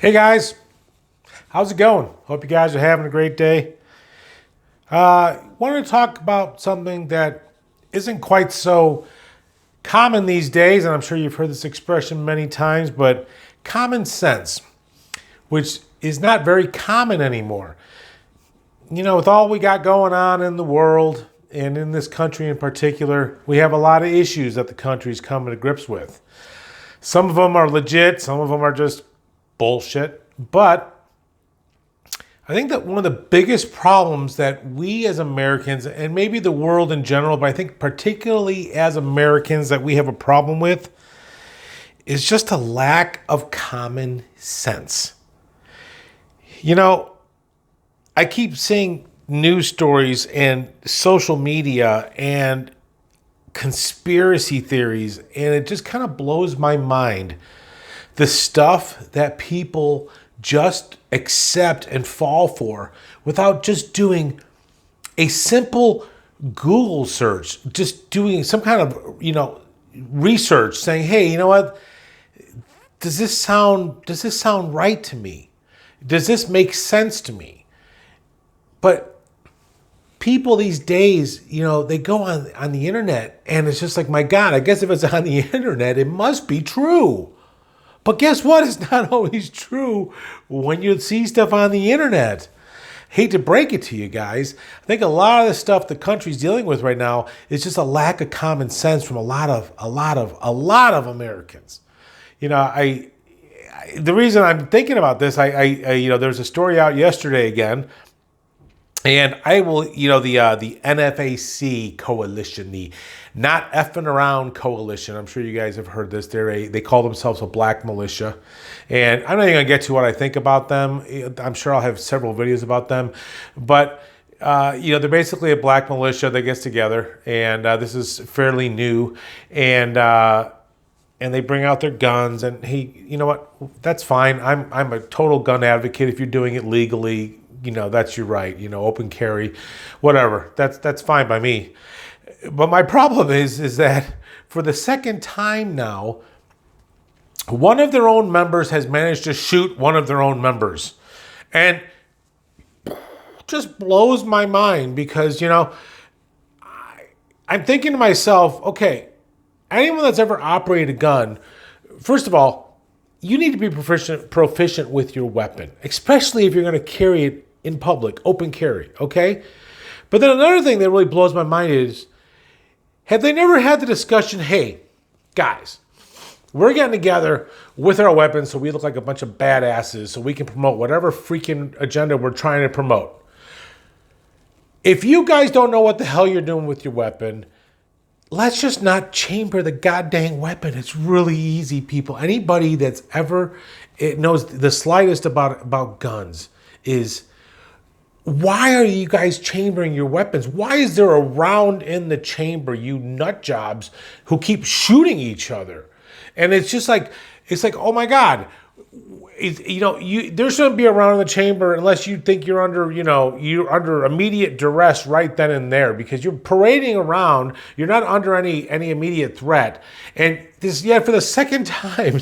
Hey guys, how's it going? Hope you guys are having a great day. Wanted to talk about something that isn't quite so common these days, and I'm sure you've heard this expression many times, but common sense, which is not very common anymore. You know, with all we got going on in the world and in this country in particular, we have a lot of issues that the country's coming to grips with. Some of them are legit, some of them are just bullshit. But I think that one of the biggest problems that we as Americans, and maybe the world in general, but I think particularly as Americans that we have a problem with, is just a lack of common sense. You know, I keep seeing news stories and social media and conspiracy theories, and it just kind of blows my mind. The stuff that people just accept and fall for without just doing a simple Google search, just doing some kind of, research saying, hey, you know what? Does this sound right to me? Does this make sense to me? But people these days, they go on the internet and it's just like, my God, I guess if it's on the internet, it must be true. But guess what? It's not always true when you see stuff on the internet. Hate to break it to you guys. I think a lot of the stuff the country's dealing with right now is just a lack of common sense from a lot of Americans. The reason I'm thinking about this, there's a story out yesterday again. And I will, the NFAC coalition, the Not Effing Around coalition. I'm sure you guys have heard this. They call themselves a black militia. And I'm not even going to get to what I think about them. I'm sure I'll have several videos about them. But, they're basically a black militia that gets together. And this is fairly new. And they bring out their guns. And, hey, you know what? That's fine. I'm a total gun advocate if you're doing it legally. That's your right, open carry, whatever. That's fine by me. But my problem is that for the second time now, one of their own members has managed to shoot one of their own members. And just blows my mind because, I'm thinking to myself, okay, anyone that's ever operated a gun, first of all, you need to be proficient with your weapon, especially if you're going to carry it in public, open carry, okay? But then another thing that really blows my mind is, have they never had the discussion, hey, guys, we're getting together with our weapons so we look like a bunch of badasses so we can promote whatever freaking agenda we're trying to promote. If you guys don't know what the hell you're doing with your weapon, let's just not chamber the goddamn weapon. It's really easy, people. Anybody that's ever knows the slightest about guns is, why are you guys chambering your weapons? Why is there a round in the chamber, you nut jobs who keep shooting each other? And it's just like, oh my God, there shouldn't be a round in the chamber unless you think you're under immediate duress right then and there, because you're parading around, you're not under any immediate threat. And yet for the second time,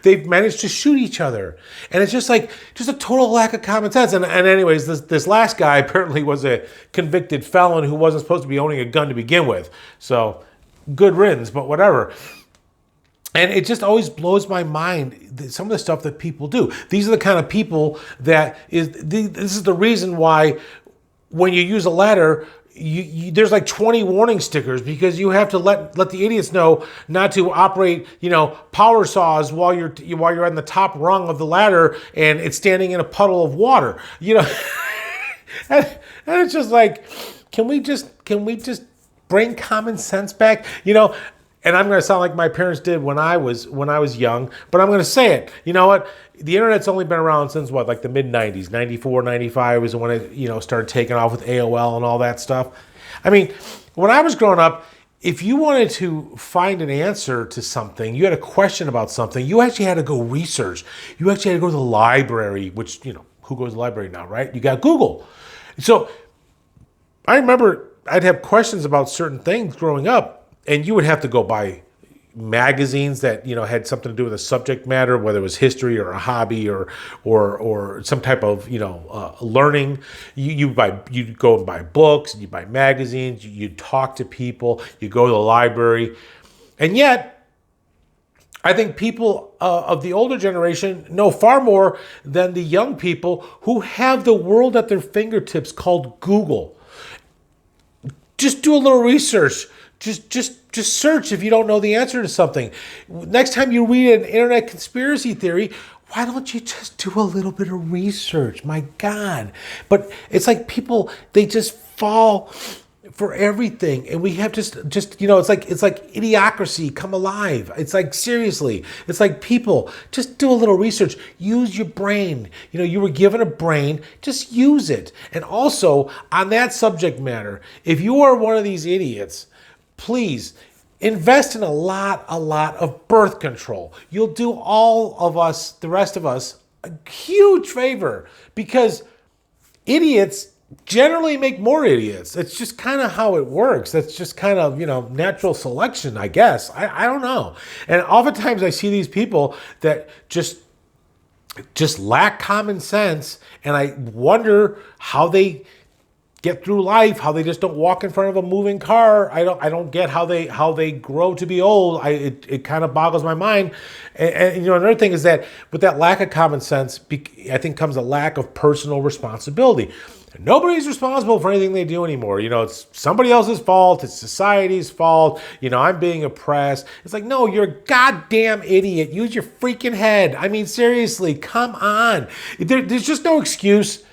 they've managed to shoot each other. And it's just a total lack of common sense. And anyways, this last guy apparently was a convicted felon who wasn't supposed to be owning a gun to begin with. So good riddance, but whatever. And it just always blows my mind, some of the stuff that people do. These are the kind of people this is the reason why when you use a ladder, there's like 20 warning stickers, because you have to let the idiots know not to operate, power saws while you're on the top rung of the ladder and it's standing in a puddle of water. And it's just like, can we just bring common sense back? And I'm going to sound like my parents did when I was young, but I'm going to say it. You know what? The internet's only been around since like the mid 90s, 94, 95 was when it, started taking off with AOL and all that stuff. I mean, when I was growing up, if you wanted to find an answer to something, you had a question about something, you actually had to go research. You actually had to go to the library, which, who goes to the library now, right? You got Google. So I remember I'd have questions about certain things growing up, and you would have to go buy magazines that had something to do with a subject matter, whether it was history or a hobby or some type of learning. You go and buy books, and you buy magazines, you talk to people, you go to the library, and yet I think people of the older generation know far more than the young people who have the world at their fingertips called Google. Just do a little research. Just search if you don't know the answer to something. Next time you read an internet conspiracy theory, why don't you just do a little bit of research? My God. But it's like people, they just fall for everything. And we have just it's like Idiocracy come alive. It's like, seriously, it's like, people, just do a little research. Use your brain. You were given a brain, just use it. And also, on that subject matter, if you are one of these idiots, please invest in a lot of birth control. You'll do all of us, the rest of us, a huge favor, because idiots generally make more idiots. It's just kind of how it works. That's just kind of, natural selection, I guess. I don't know. And oftentimes I see these people that just lack common sense, and I wonder how they get through life, how they just don't walk in front of a moving car. I don't get how they grow to be old. It kind of boggles my mind. And another thing is that with that lack of common sense, I think comes a lack of personal responsibility. Nobody's responsible for anything they do anymore. It's somebody else's fault. It's society's fault. I'm being oppressed. It's like, no, you're a goddamn idiot. Use your freaking head. I mean, seriously, come on. There's just no excuse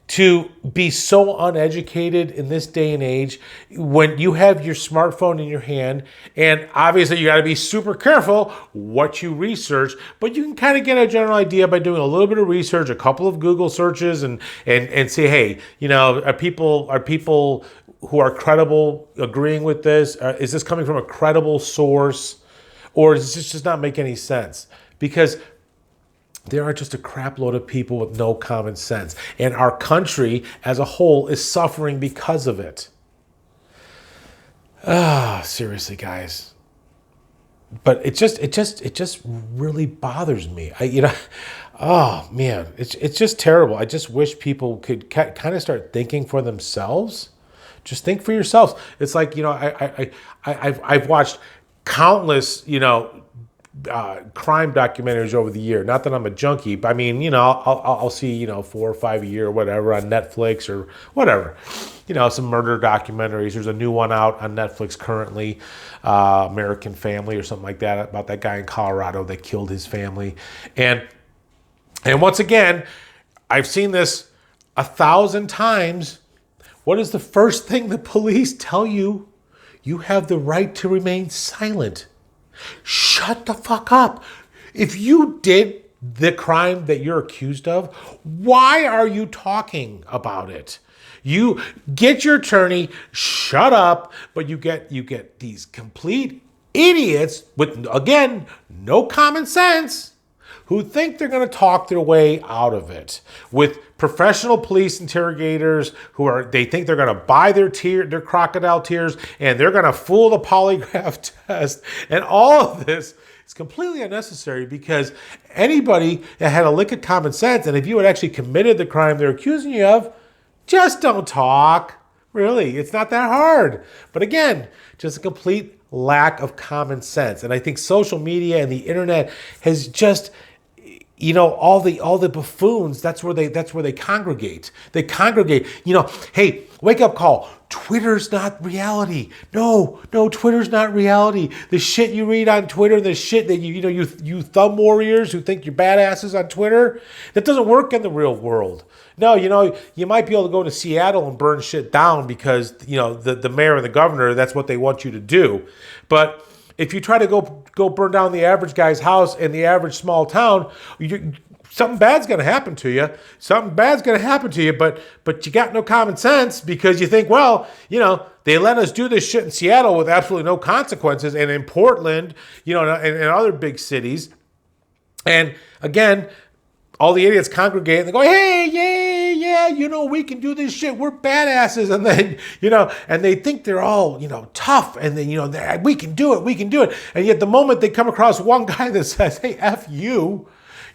to be so uneducated in this day and age when you have your smartphone in your hand. And obviously you got to be super careful what you research, but you can kind of get a general idea by doing a little bit of research, a couple of Google searches, and say, hey, are people who are credible agreeing with this? Is this coming from a credible source, or does this just not make any sense? Because there are just a crap load of people with no common sense. And our country as a whole is suffering because of it. Seriously, guys. But it just really bothers me. Oh man, it's just terrible. I just wish people could kind of start thinking for themselves. Just think for yourselves. It's like, I've watched countless, crime documentaries over the year. Not that I'm a junkie, but I mean, I'll see, 4 or 5 a year or whatever on Netflix or whatever. Some murder documentaries. There's a new one out on Netflix currently, American Family or something like that, about that guy in Colorado that killed his family. And once again, I've seen this 1,000 times. What is the first thing the police tell you? You have the right to remain silent. Shut the fuck up. If you did the crime that you're accused of, why are you talking about it? You get your attorney, shut up, but you get these complete idiots with, again, no common sense, who think they're going to talk their way out of it with professional police interrogators they think they're going to buy their crocodile tears, and they're going to fool the polygraph test. And all of this is completely unnecessary, because anybody that had a lick of common sense, and if you had actually committed the crime they're accusing you of, just don't talk. Really, it's not that hard. But again, just a complete lack of common sense. And I think social media and the internet has just, all the buffoons, that's where they congregate. They congregate, hey, wake up call. Twitter's not reality. No, Twitter's not reality. The shit you read on Twitter, the shit that you thumb warriors who think you're badasses on Twitter, that doesn't work in the real world. No, you might be able to go to Seattle and burn shit down because, the mayor and the governor, that's what they want you to do. But if you try to go burn down the average guy's house in the average small town, something bad's going to happen to you. But you got no common sense, because you think, well, they let us do this shit in Seattle with absolutely no consequences, and in Portland, and other big cities. And again, all the idiots congregate and they go, hey, yeah, we can do this shit. We're badasses. And then, and they think they're all, tough. And then, we can do it. We can do it. And yet the moment they come across one guy that says, hey, F you,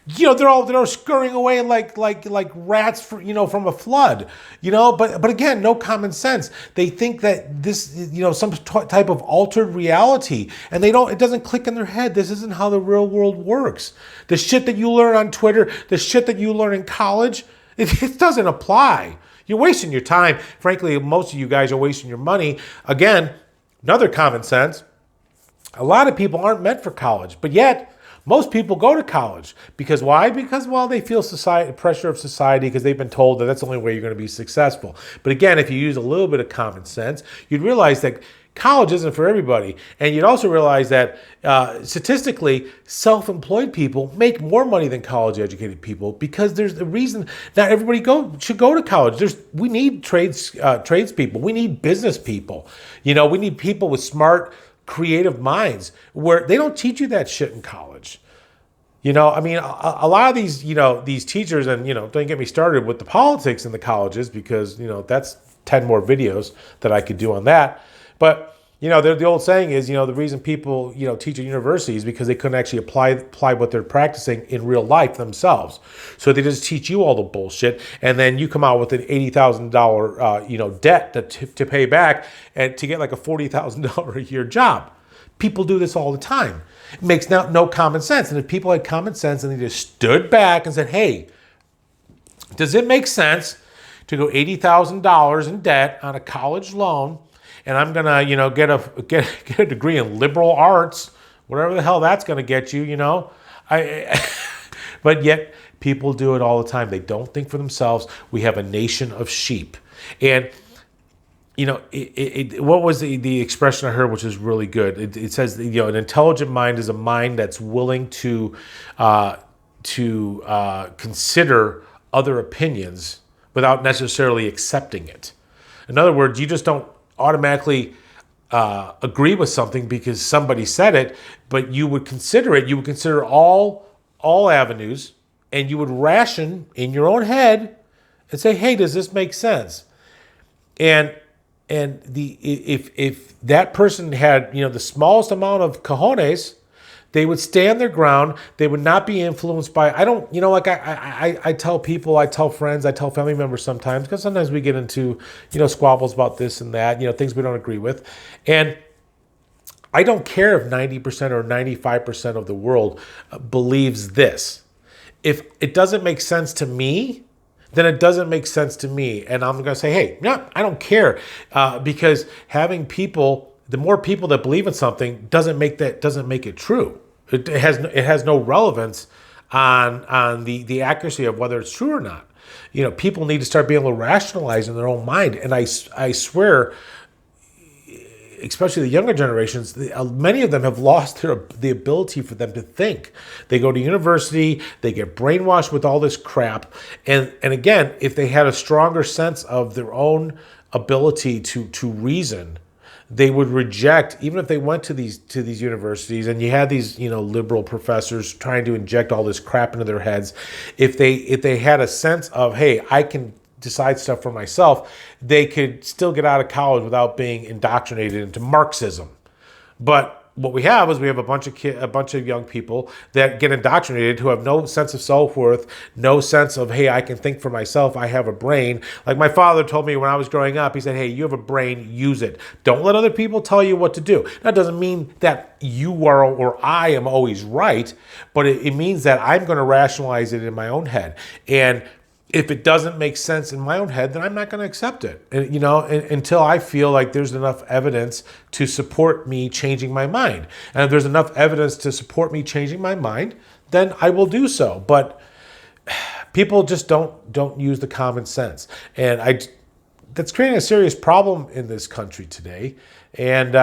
they're scurrying away like rats, from a flood, But again, no common sense. They think that this, some type of altered reality, and it doesn't click in their head. This isn't how the real world works. The shit that you learn on Twitter, the shit that you learn in college, it doesn't apply. You're wasting your time. Frankly, most of you guys are wasting your money. Again, another common sense. A lot of people aren't meant for college, but yet most people go to college. Because why? Because, they feel pressure of society, because they've been told that that's the only way you're going to be successful. But again, if you use a little bit of common sense, you'd realize that college isn't for everybody. And you'd also realize that statistically, self-employed people make more money than college-educated people, because there's a reason not everybody should go to college. We need tradespeople. We need business people. We need people with smart, creative minds, where they don't teach you that shit in college. A lot of these, these teachers, and, don't get me started with the politics in the colleges, because, that's 10 more videos that I could do on that. But, the old saying is, the reason people, teach at university is because they couldn't actually apply what they're practicing in real life themselves. So they just teach you all the bullshit, and then you come out with an $80,000, debt to pay back, and to get like a $40,000 a year job. People do this all the time. It makes no common sense. And if people had common sense and they just stood back and said, hey, does it make sense to go $80,000 in debt on a college loan, and I'm gonna, get a degree in liberal arts, whatever the hell that's gonna get you, But yet people do it all the time. They don't think for themselves. We have a nation of sheep. And what was the expression I heard, which is really good? It says, an intelligent mind is a mind that's willing to consider other opinions without necessarily accepting it. In other words, you just don't automatically agree with something because somebody said it, but you would consider it. You would consider all avenues, and you would ration in your own head and say, hey, does this make sense? And if that person had, the smallest amount of cojones, they would stand their ground. They would not be influenced by, I tell people, I tell friends, I tell family members sometimes, because sometimes we get into, squabbles about this and that, things we don't agree with. And I don't care if 90% or 95% of the world believes this. If it doesn't make sense to me, then it doesn't make sense to me. And I'm going to say, hey, no, I don't care. Because having people, the more people that believe in something doesn't make it true. It has no relevance on the accuracy of whether it's true or not. People need to start being able to rationalize in their own mind. And I swear, especially the younger generations, many of them have lost the ability for them to think. They go to university, they get brainwashed with all this crap. And again, if they had a stronger sense of their own ability to reason, they would reject, even if they went to these universities, and you had these liberal professors trying to inject all this crap into their heads. If they had a sense of, hey, I can decide stuff for myself, they could still get out of college without being indoctrinated into Marxism. But what we have is a bunch of young people that get indoctrinated, who have no sense of self-worth, no sense of, hey, I can think for myself, I have a brain. Like my father told me when I was growing up, he said, hey, you have a brain, use it. Don't let other people tell you what to do. That doesn't mean that you are or I am always right, but it means that I'm going to rationalize it in my own head. And if it doesn't make sense in my own head, then I'm not going to accept it. And, until I feel like there's enough evidence to support me changing my mind. And if there's enough evidence to support me changing my mind, then I will do so. But people just don't use the common sense. And that's creating a serious problem in this country today. And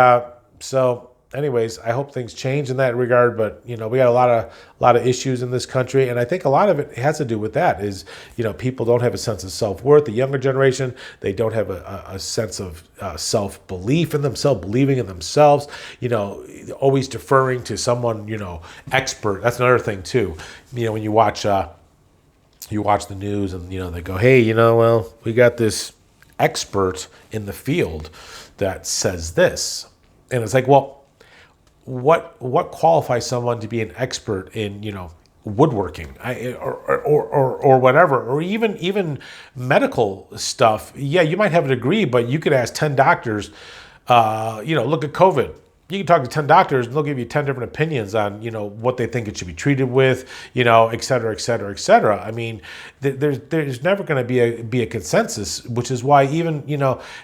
so anyways, I hope things change in that regard. But we got a lot of issues in this country, and I think a lot of it has to do with that. Is people don't have a sense of self-worth. The younger generation, they don't have a sense of self-belief in themselves, believing in themselves. Always deferring to someone expert. That's another thing too. When you watch you watch the news and, they go, hey, well, we got this expert in the field that says this. And it's like, well, what qualifies someone to be an expert in, woodworking, or whatever, or even medical stuff? Yeah, you might have a degree, but you could ask 10 doctors, look at COVID. You can talk to 10 doctors and they'll give you 10 different opinions on, what they think it should be treated with, et cetera, et cetera, et cetera. I mean, there's never going to be a consensus, which is why even,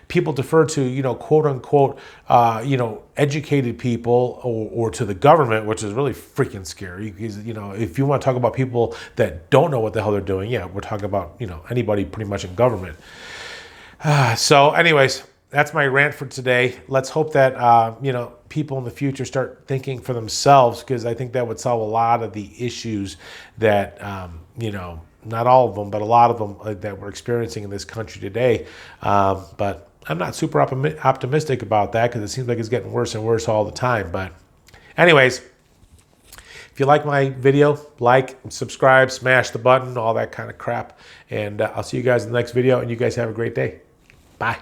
people defer to, quote unquote, educated people or to the government, which is really freaking scary. Because, if you want to talk about people that don't know what the hell they're doing, yeah, we're talking about, anybody pretty much in government. So anyways, that's my rant for today. Let's hope that, people in the future start thinking for themselves, because I think that would solve a lot of the issues that, not all of them, but a lot of them that we're experiencing in this country today. But I'm not super optimistic about that, because it seems like it's getting worse and worse all the time. But anyways, if you like my video, like, subscribe, smash the button, all that kind of crap. And I'll see you guys in the next video, and you guys have a great day. Bye.